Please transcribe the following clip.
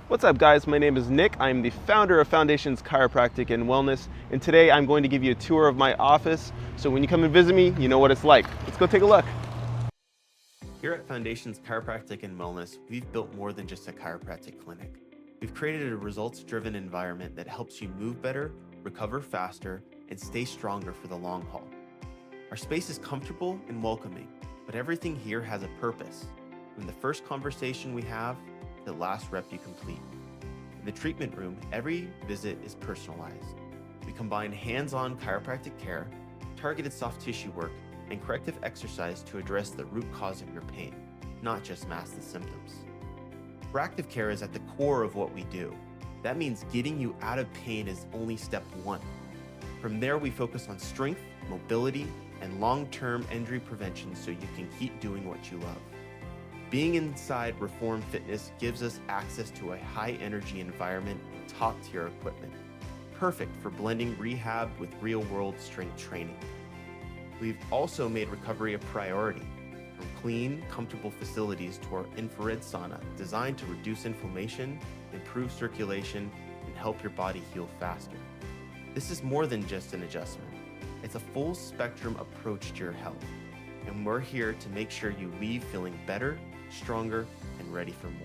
What's up, guys? My name is Nick. I'm the founder of Foundations Chiropractic and Wellness, and today I'm going to give you a tour of my office, so when you come and visit me, you know what it's like. Let's go take a look. Here at Foundations Chiropractic and Wellness, we've built more than just a chiropractic clinic. We've created a results-driven environment that helps you move better, recover faster, and stay stronger for the long haul. Our space is comfortable and welcoming, but everything here has a purpose. From the first conversation we have, the last rep you complete. In the treatment room, every visit is personalized. We combine hands-on chiropractic care, targeted soft tissue work, and corrective exercise to address the root cause of your pain, not just mask the symptoms. Proactive care is at the core of what we do. That means getting you out of pain is only step one. From there, we focus on strength, mobility, and long-term injury prevention so you can keep doing what you love. Being inside Reform Fitness gives us access to a high-energy environment and top-tier equipment, perfect for blending rehab with real-world strength training. We've also made recovery a priority, from clean, comfortable facilities to our infrared sauna, designed to reduce inflammation, improve circulation, and help your body heal faster. This is more than just an adjustment. It's a full-spectrum approach to your health, and we're here to make sure you leave feeling better, stronger, and ready for more.